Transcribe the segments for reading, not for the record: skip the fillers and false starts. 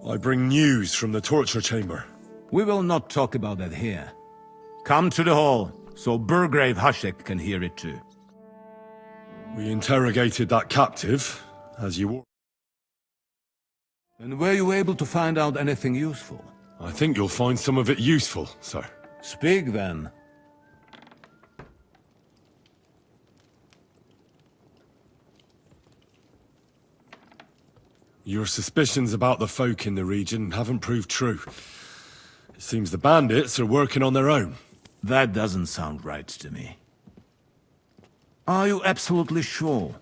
I bring news from the torture chamber. We will not talk about that here. Come to the hall, so Burgrave Hashek can hear it too. We interrogated that captive, as you were. And were you able to find out anything useful? I think you'll find some of it useful, sir. Speak then. Your suspicions about the folk in the region haven't proved true. It seems the bandits are working on their own. That doesn't sound right to me. Are you absolutely sure?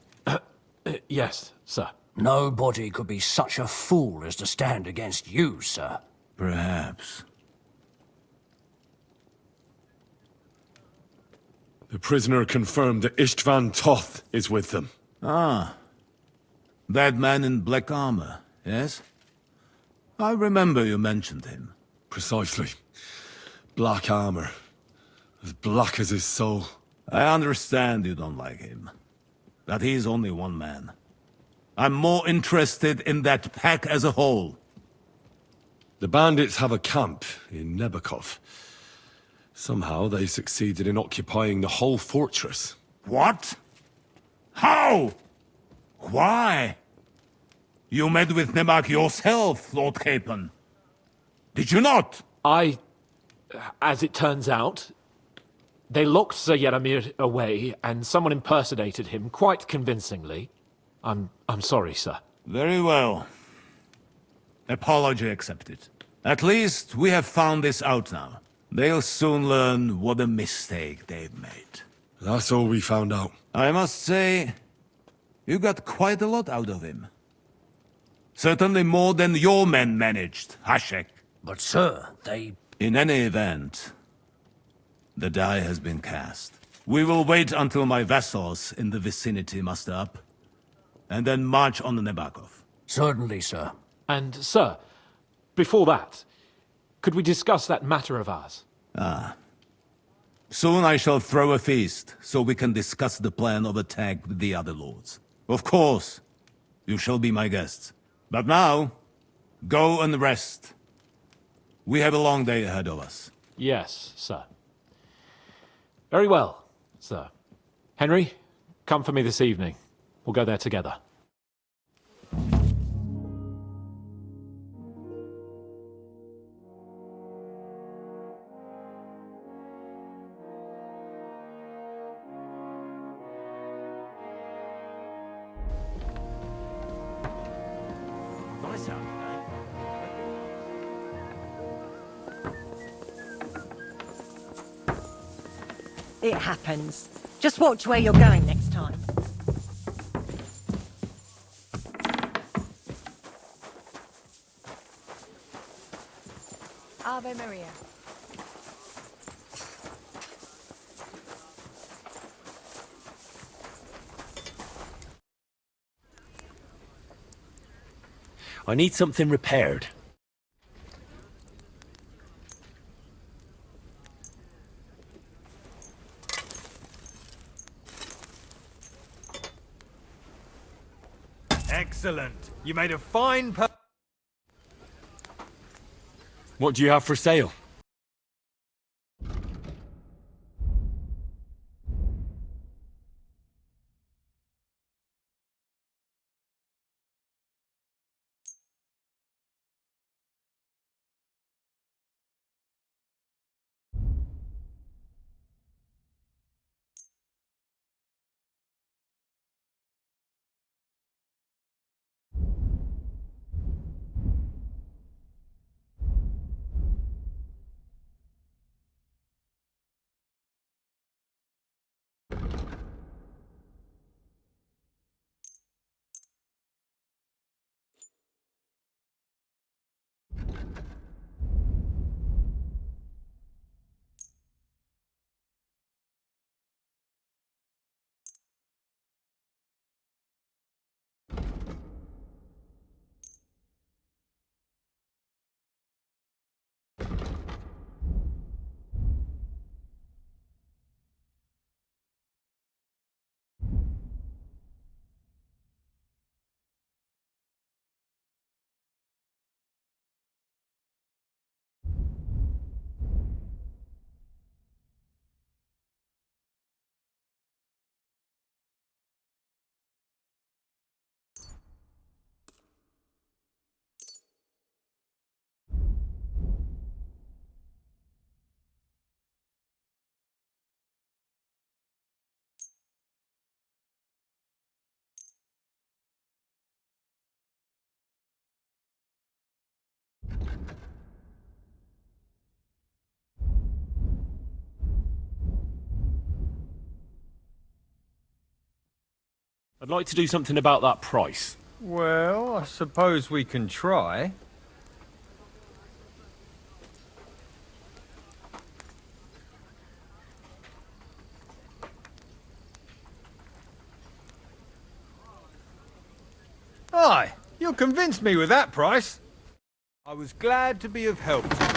Yes, sir. Nobody could be such a fool as to stand against you, sir. Perhaps. The prisoner confirmed that Istvan Toth is with them. Ah. That man in black armor, yes? I remember you mentioned him. Precisely. Black armor. As black as his soul. I understand you don't like him. That he's only one man. I'm more interested in that pack as a whole. The bandits have a camp in Nebakov. Somehow they succeeded in occupying the whole fortress. What? How? Why? You met with Nebak yourself, Lord Capon. Did you not? As it turns out, they locked Sir Yaramir away, and someone impersonated him quite convincingly. I'm sorry, sir. Very well. Apology accepted. At least we have found this out now. They'll soon learn what a mistake they've made. That's all we found out. I must say, you got quite a lot out of him. Certainly more than your men managed, Hashek. But, sir, they... In any event, the die has been cast. We will wait until my vassals in the vicinity muster up, and then march on the Nebakov. Certainly, sir. And, sir, before that, could we discuss that matter of ours? Soon I shall throw a feast, so we can discuss the plan of attack with the other lords. Of course, you shall be my guests. But now, go and rest. We have a long day ahead of us. Yes, sir. Very well, sir. Henry, come for me this evening. We'll go there together. It happens. Just watch where you're going next time. Ave Maria. I need something repaired. Excellent. You made a fine What do you have for sale? I'd like to do something about that price. Well, I suppose we can try. Aye, you'll convince me with that price. I was glad to be of help to you.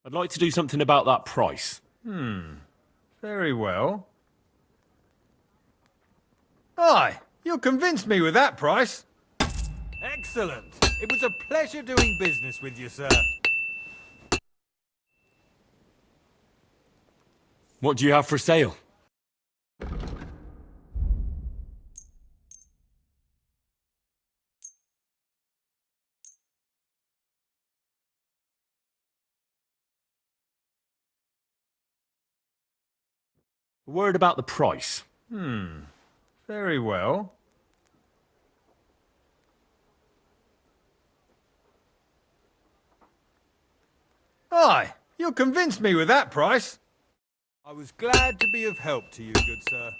I'd like to do something about that price. Very well. Aye, you'll convince me with that price. Excellent. It was a pleasure doing business with you, sir. What do you have for sale? A word about the price. Very well. Aye, you'll convince me with that price. I was glad to be of help to you, good sir.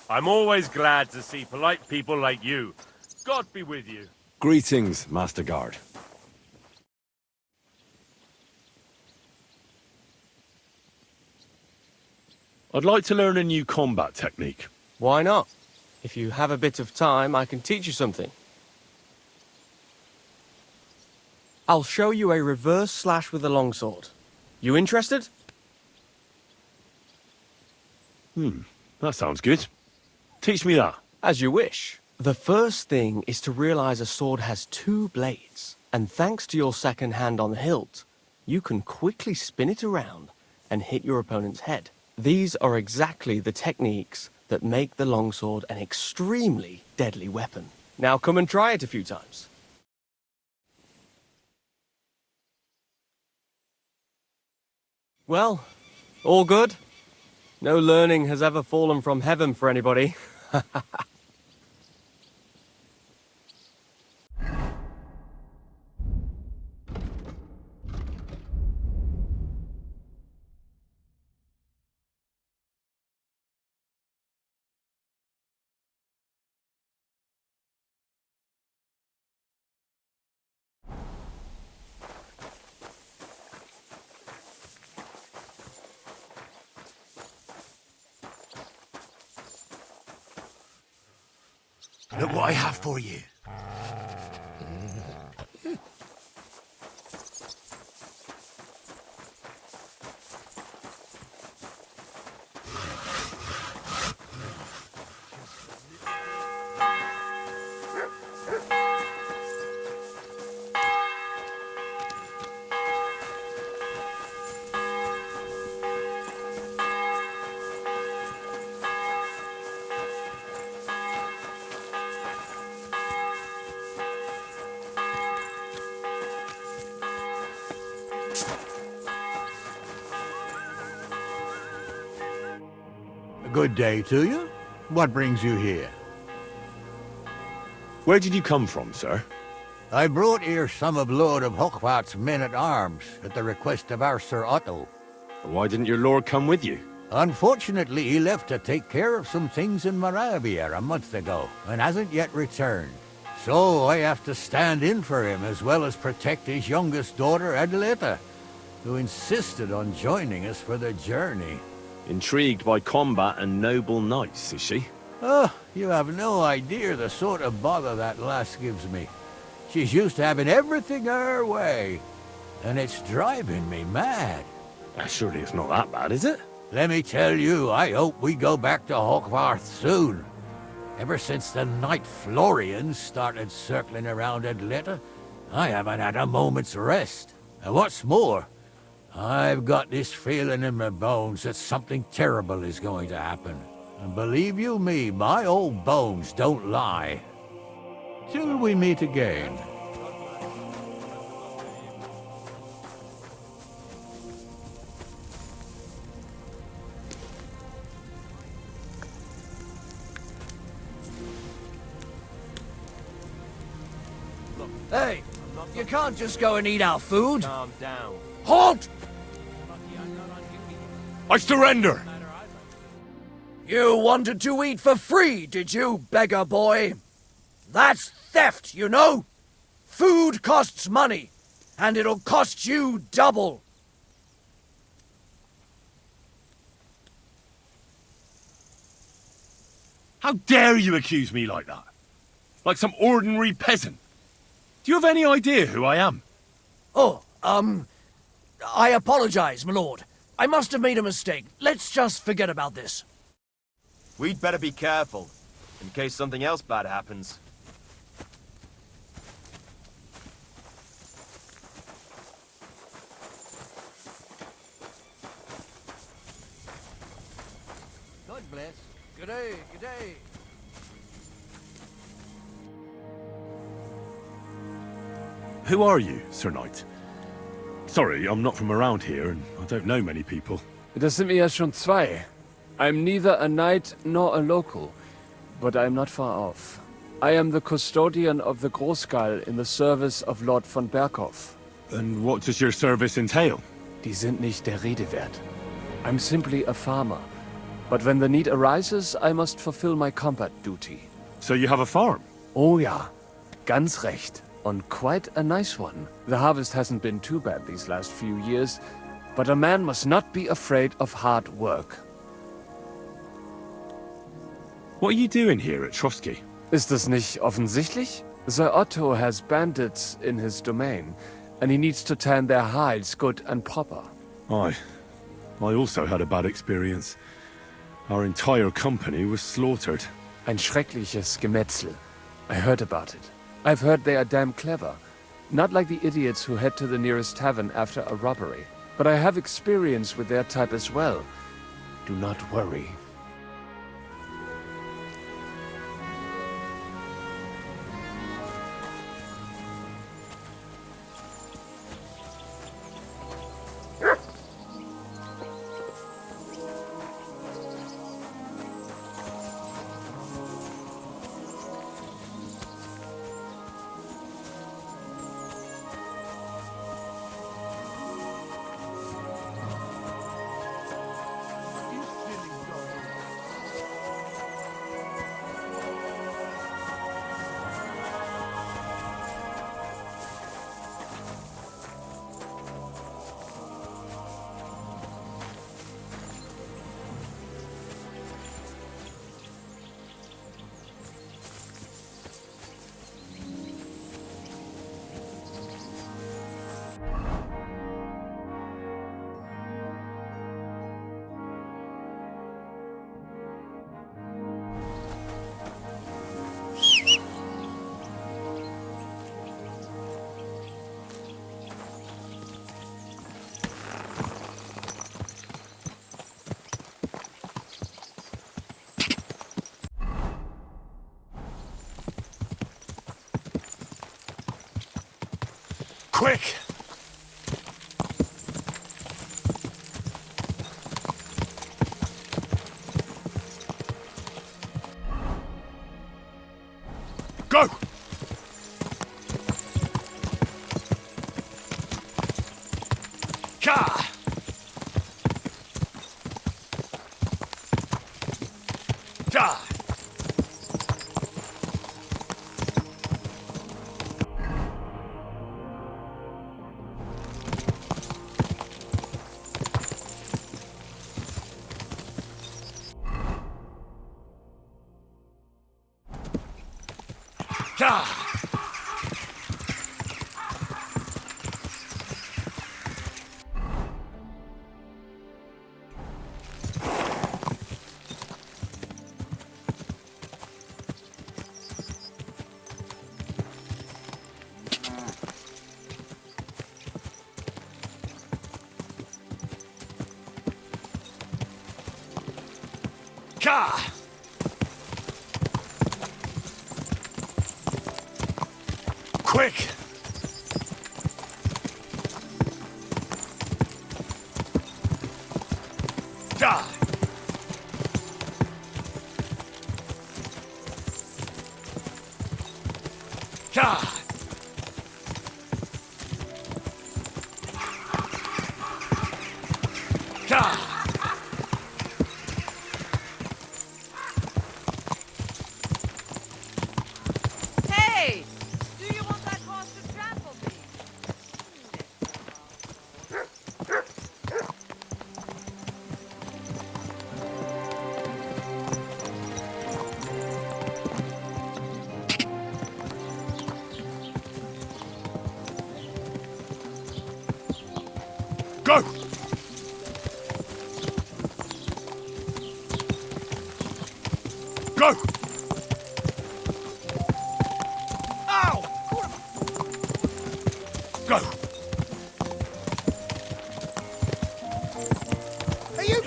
I'm always glad to see polite people like you. God be with you. Greetings, Master Guard. I'd like to learn a new combat technique. Why not? If you have a bit of time, I can teach you something. I'll show you a reverse slash with a longsword. You interested? That sounds good. Teach me that. As you wish. The first thing is to realize a sword has two blades, and thanks to your second hand on the hilt, you can quickly spin it around and hit your opponent's head. These are exactly the techniques that make the longsword an extremely deadly weapon. Now come and try it a few times. Well, all good? No learning has ever fallen from heaven for anybody. Look what I have for you. Good day to you. What brings you here? Where did you come from, sir? I brought here some of Lord of Hochwart's men-at-arms at the request of our Sir Otto. Why didn't your lord come with you? Unfortunately, he left to take care of some things in Moravia a month ago, and hasn't yet returned. So I have to stand in for him, as well as protect his youngest daughter, Adelita, who insisted on joining us for the journey. Intrigued by combat and noble knights, is she? Oh, you have no idea the sort of bother that lass gives me. She's used to having everything her way, and it's driving me mad. Surely it's not that bad, is it? Let me tell you, I hope we go back to Hogwarts soon. Ever since the Knight Florians started circling around Adelita, I haven't had a moment's rest. And what's more, I've got this feeling in my bones that something terrible is going to happen. And believe you me, my old bones don't lie. Till we meet again. Hey, you can't just go and eat our food. Calm down. Halt! I surrender! You wanted to eat for free, did you, beggar boy? That's theft, you know. Food costs money, and it'll cost you double. How dare you accuse me like that? Like some ordinary peasant? Do you have any idea who I am? Oh, I apologize, my lord. I must have made a mistake. Let's just forget about this. We'd better be careful, in case something else bad happens. God bless. Good day, good day. Who are you, Sir Knight? Sorry, I'm not from around here, and I don't know many people. Das sind wir ja schon zwei. I'm neither a knight nor a local, but I'm not far off. I am the custodian of the Großgall in the service of Lord von Berghoff. And what does your service entail? Die sind nicht der Rede wert. I'm simply a farmer, But when the need arises, I must fulfill my combat duty. So you have a farm? Oh ja, ganz recht. And quite a nice one. The harvest hasn't been too bad these last few years, but a man must not be afraid of hard work. What are you doing here at Trotsky? Ist das nicht offensichtlich? Sir Otto has bandits in his domain, and he needs to tan their hides good and proper. I also had a bad experience. Our entire company was slaughtered. Ein schreckliches Gemetzel. I heard about it. I've heard they are damn clever. Not like the idiots who head to the nearest tavern after a robbery. But I have experience with their type as well. Do not worry. Quick! Go! Ka! Ka! Ka! Ka! Quick! Da! Ka! Ka! Hey! Do you want that horse to trample me? Go! Go! Ow! Go! Are you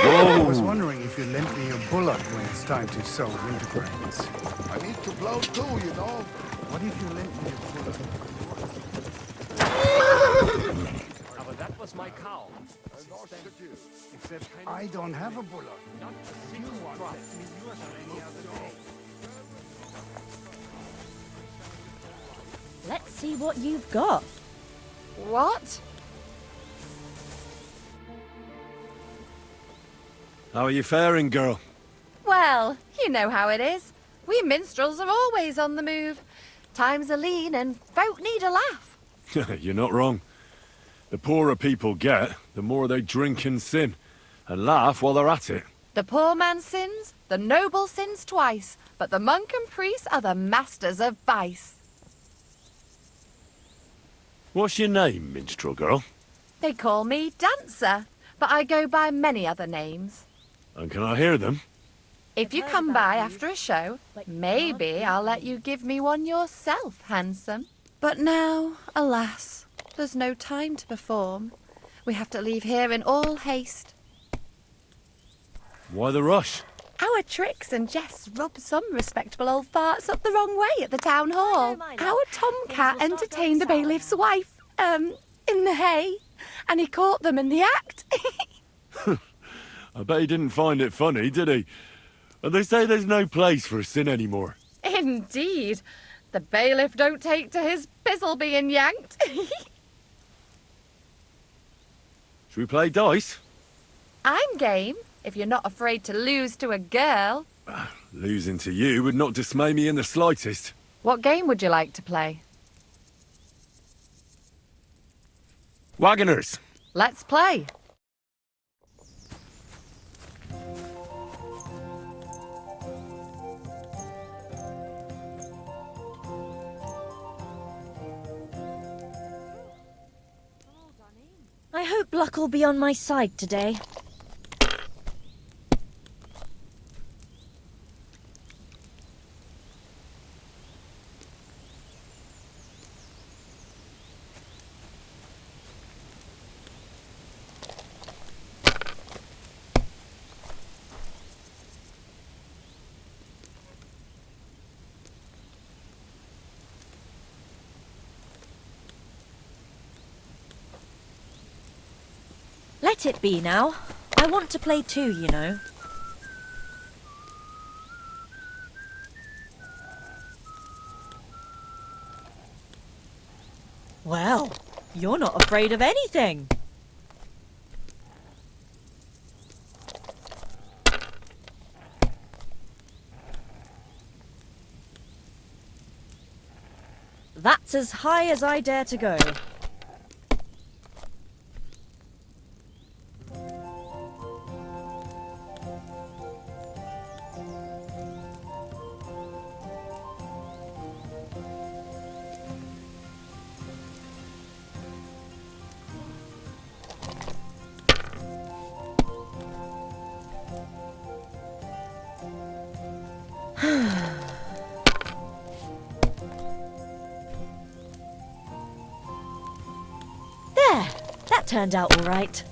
I was wondering if you lent me your bullock when it's time to sow winter grains. I need to blow too, you know. What if you lent me your bullock? Aber that was my cow. Except I don't have a bullock. Not a single drop. Let's see what you've got. What? How are you faring, girl? Well, you know how it is. We minstrels are always on the move. Times are lean and folk need a laugh. You're not wrong. The poorer people get, the more they drink and sin, and laugh while they're at it. The poor man sins, the noble sins twice, but the monk and priest are the masters of vice. What's your name, minstrel girl? They call me Dancer, but I go by many other names. And can I hear them? If you come by after a show, maybe I'll let you give me one yourself, handsome. But now, alas, there's no time to perform. We have to leave here in all haste. Why the rush? Our tricks and jests rub some respectable old farts up the wrong way at the town hall. Our tomcat entertained the bailiff's wife, in the hay, and he caught them in the act. I bet he didn't find it funny, did he? And they say there's no place for sin anymore. Indeed. The bailiff don't take to his pizzle being yanked. Should we play dice? I'm game, if you're not afraid to lose to a girl. Losing to you would not dismay me in the slightest. What game would you like to play? Wagoners! Let's play. I hope luck will be on my side today. Let it be now. I want to play too, you know. Well, you're not afraid of anything. That's as high as I dare to go. There! That turned out all right.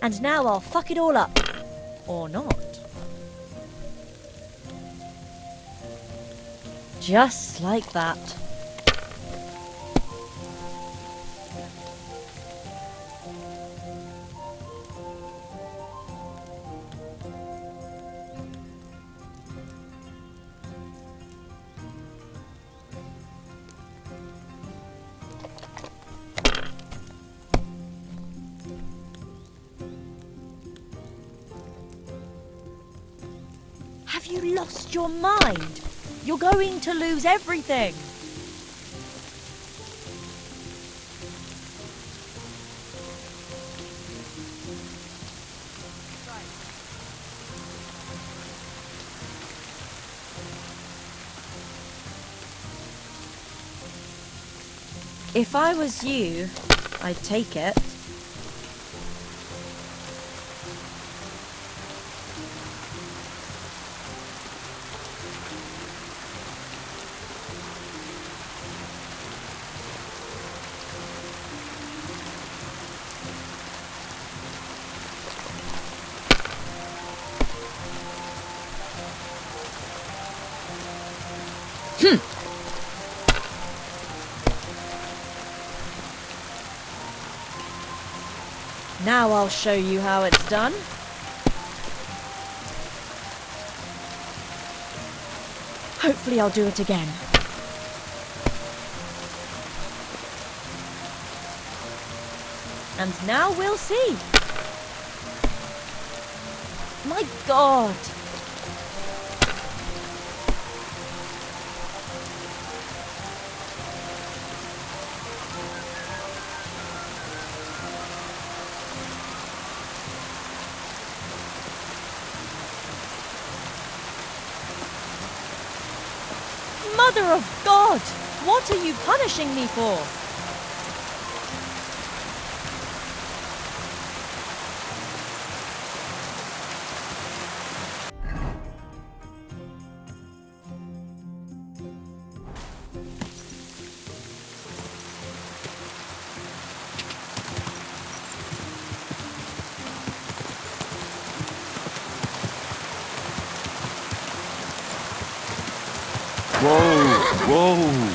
And now I'll fuck it all up. Or not. Just like that. Have you lost your mind? You're going to lose everything. If I was you, I'd take it. Now I'll show you how it's done. Hopefully I'll do it again. And now we'll see. My God! Mother of God! What are you punishing me for? Whoa!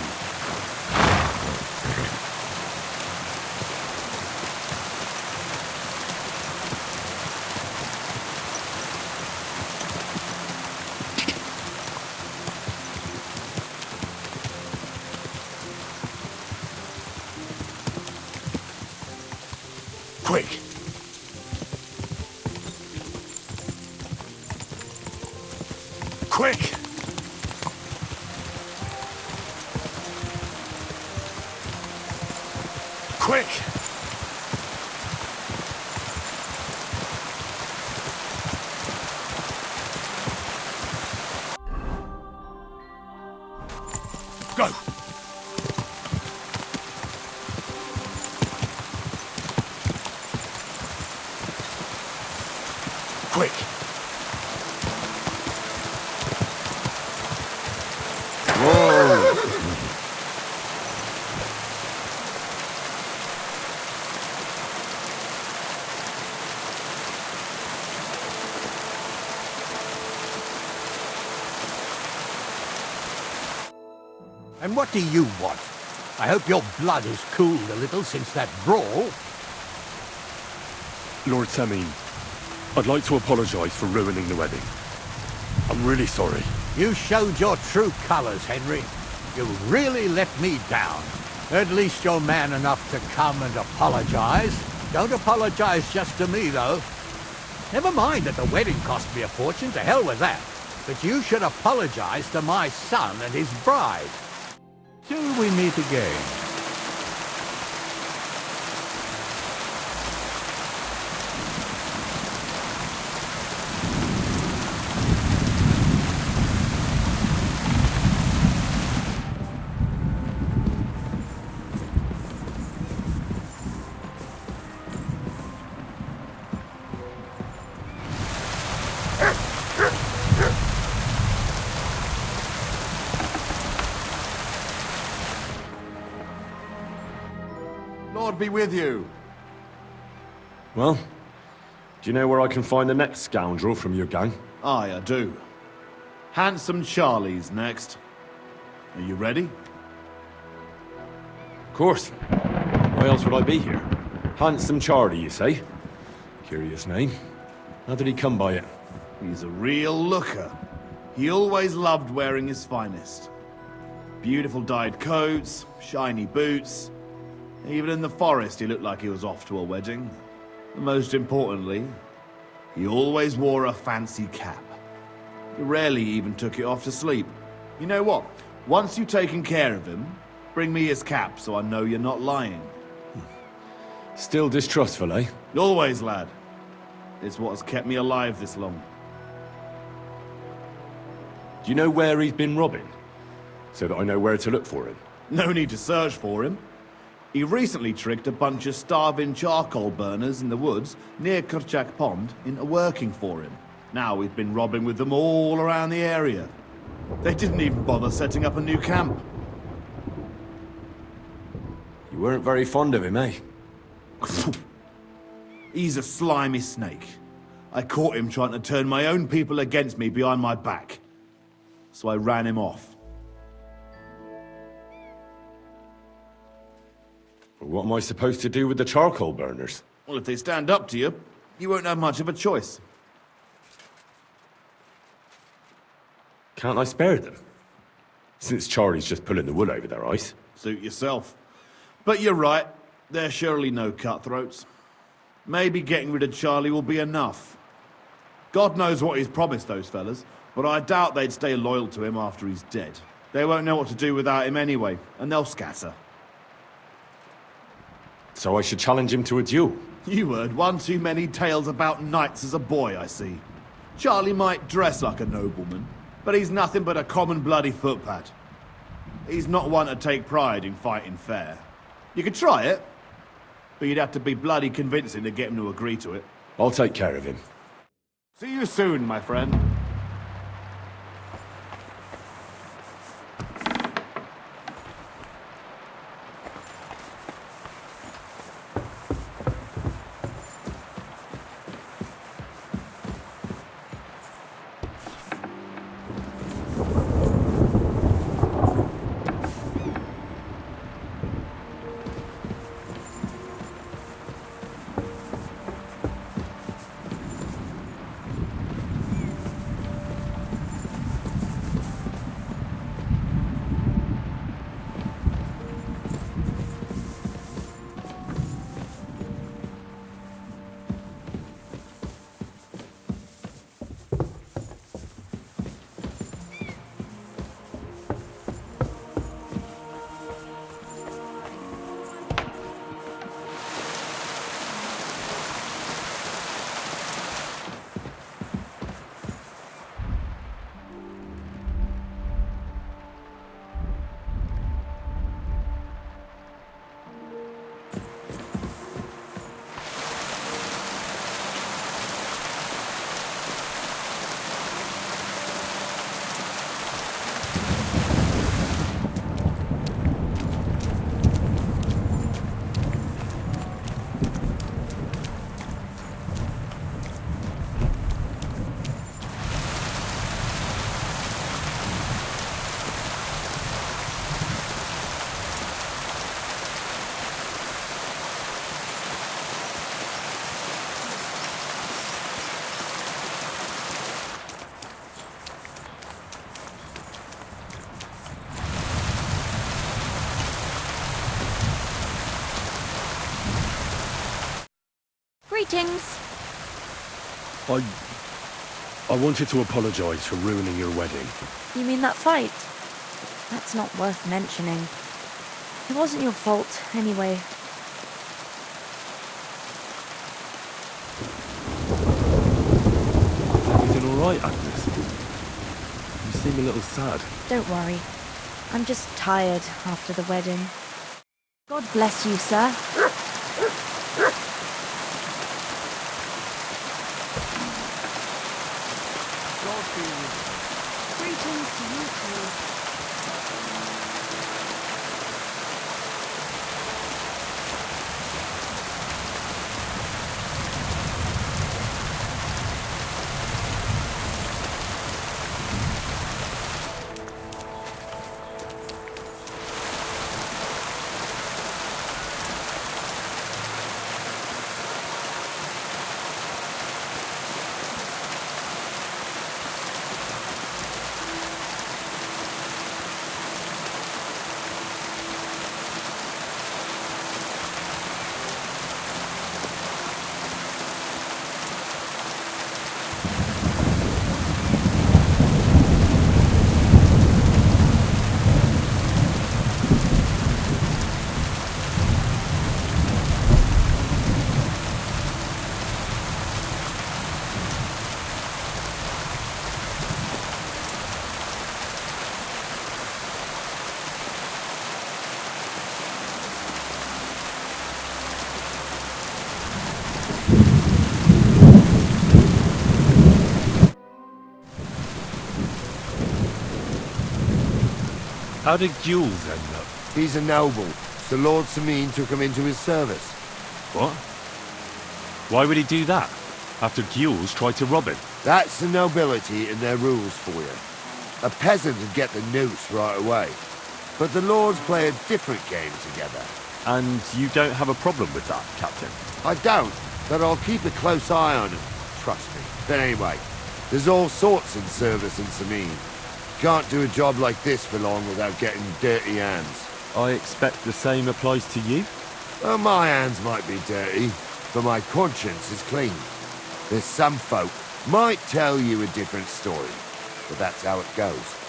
Quick! Quick! Quick! Go! Quick! Whoa! And what do you want? I hope your blood has cooled a little since that brawl. Lord Samin, I'd like to apologize for ruining the wedding. I'm really sorry. You showed your true colors, Henry. You really let me down. At least you're man enough to come and apologize. Don't apologize just to me, though. Never mind that the wedding cost me a fortune, to hell with that. But you should apologize to my son and his bride. Till we meet again. Lord be with you. Well, do you know where I can find the next scoundrel from your gang? Aye, I do. Handsome Charlie's next. Are you ready? Of course. Why else would I be here? Handsome Charlie, you say? Curious name. How did he come by it? He's a real looker. He always loved wearing his finest. Beautiful dyed coats, shiny boots. Even in the forest, he looked like he was off to a wedding. And most importantly, he always wore a fancy cap. He rarely even took it off to sleep. You know what? Once you've taken care of him, bring me his cap so I know you're not lying. Still distrustful, eh? Always, lad. It's what has kept me alive this long. Do you know where he's been robbing? So that I know where to look for him. No need to search for him. He recently tricked a bunch of starving charcoal burners in the woods near Kurchak Pond into working for him. Now we've been robbing with them all around the area. They didn't even bother setting up a new camp. You weren't very fond of him, eh? He's a slimy snake. I caught him trying to turn my own people against me behind my back. So I ran him off. What am I supposed to do with the charcoal burners? Well, if they stand up to you, you won't have much of a choice. Can't I spare them? Since Charlie's just pulling the wool over their eyes. Suit yourself. But you're right. There's surely no cutthroats. Maybe getting rid of Charlie will be enough. God knows what he's promised those fellas, but I doubt they'd stay loyal to him after he's dead. They won't know what to do without him anyway, and they'll scatter. So I should challenge him to a duel. You heard one too many tales about knights as a boy, I see. Charlie might dress like a nobleman, but he's nothing but a common bloody footpad. He's not one to take pride in fighting fair. You could try it, but you'd have to be bloody convincing to get him to agree to it. I'll take care of him. See you soon, my friend. Greetings. I wanted to apologize for ruining your wedding. You mean that fight? That's not worth mentioning. It wasn't your fault, anyway. Is everything all right, Agnes? You seem a little sad. Don't worry. I'm just tired after the wedding. God bless you, sir. Greetings to you too. How did Jules end up? He's a noble, so Lord Sameen took him into his service. What? Why would he do that? After Jules tried to rob him? That's the nobility and their rules for you. A peasant would get the noose right away. But the lords play a different game together. And you don't have a problem with that, Captain? I don't, but I'll keep a close eye on him. Trust me. But anyway, there's all sorts in service in Sameen. Can't do a job like this for long without getting dirty hands. I expect the same applies to you? Well, my hands might be dirty, but my conscience is clean. There's some folk might tell you a different story, but that's how it goes.